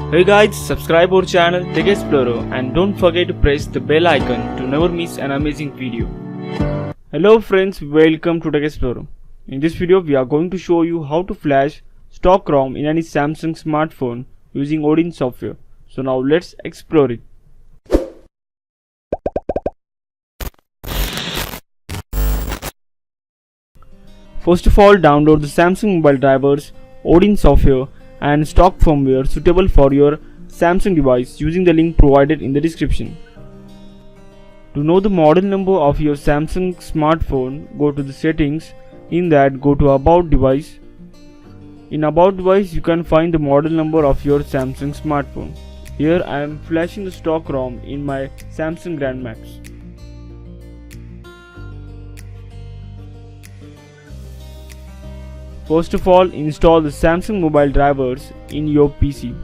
Hey guys, subscribe our channel Tech Explorer and don't forget to press the bell icon to never miss an amazing video. Hello friends, welcome to Tech Explorer. In this video we are going to show you how to flash stock ROM in any Samsung smartphone using Odin software. So now let's explore it. First of all, download the Samsung mobile drivers, Odin software and stock firmware suitable for your Samsung device using the link provided in the description. To know the model number of your Samsung smartphone, go to the settings. In that, go to about device. In about device, you can find the model number of your Samsung smartphone. Here I am flashing the stock ROM in my Samsung Grand Max. First of all, install the Samsung mobile drivers in your PC.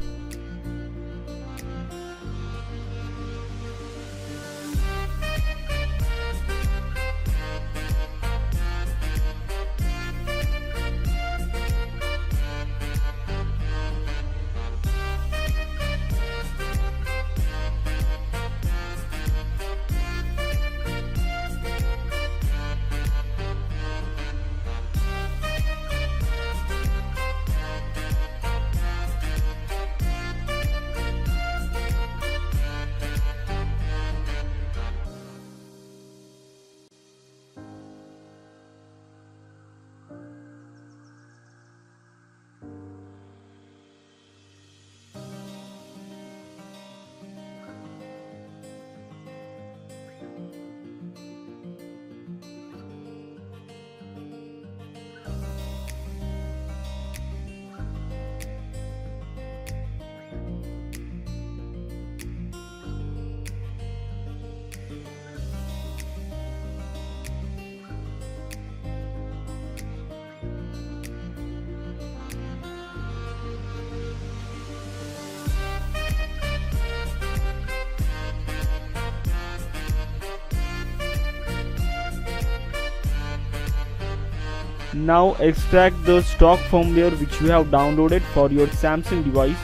Now extract the stock firmware which you have downloaded for your Samsung device.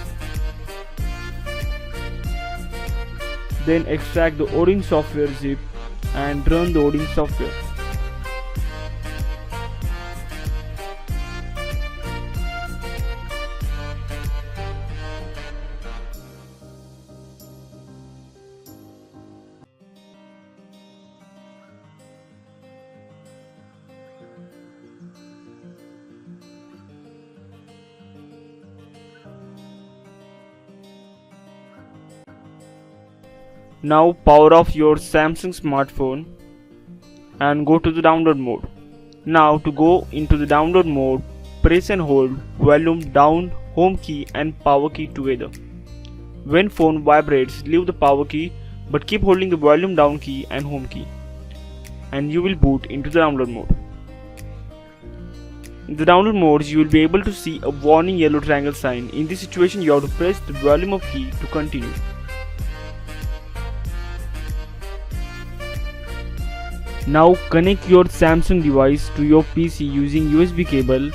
Then extract the Odin software zip and run the Odin software. Now power off your Samsung smartphone and go to the download mode. Now to go into the download mode, press and hold volume down, home key and power key together. When phone vibrates, leave the power key but keep holding the volume down key and home key, and you will boot into the download mode. In the download mode, you will be able to see a warning yellow triangle sign. In this situation, you have to press the volume up key to continue. Now connect your Samsung device to your PC using USB cable,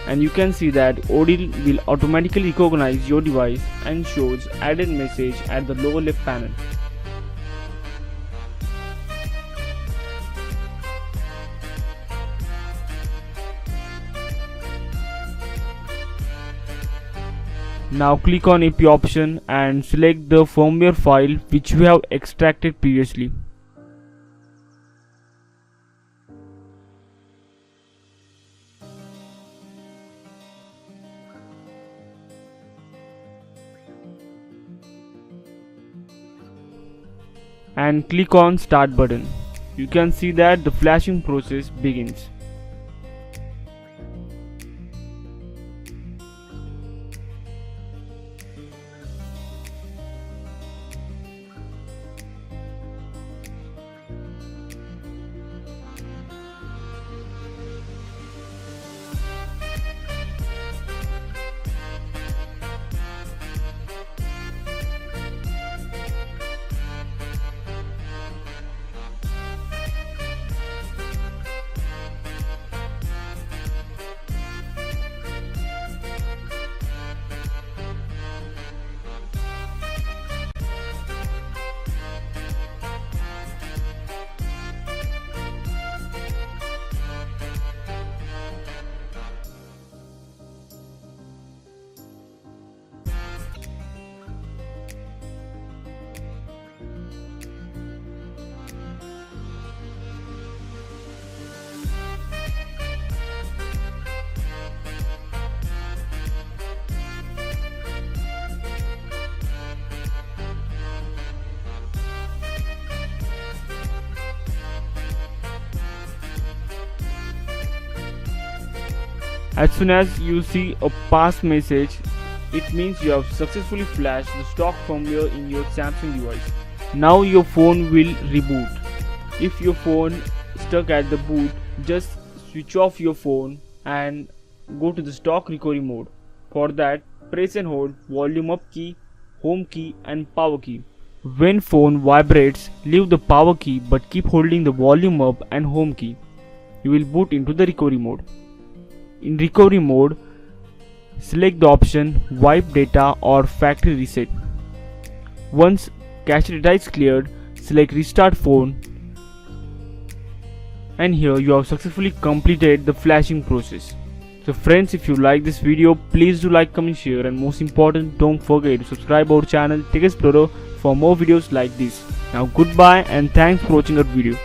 and you can see that Odin will automatically recognize your device and shows added message at the lower left panel. Now click on AP option and select the firmware file which we have extracted previously. And click on start button. You can see that the flashing process begins. As soon as you see a pass message, it means you have successfully flashed the stock firmware in your Samsung device. Now your phone will reboot. If your phone stuck at the boot, just switch off your phone and go to the stock recovery mode. For that, press and hold volume up key, home key and power key. When phone vibrates, leave the power key but keep holding the volume up and home key. You will boot into the recovery mode. In recovery mode, select the option wipe data or factory reset. Once cache data is cleared, select restart phone, and here you have successfully completed the flashing process. So friends, if you like this video, please do like, comment, share, and most important, don't forget to subscribe our channel Tech Explorer for more videos like this. Now goodbye and thanks for watching our video.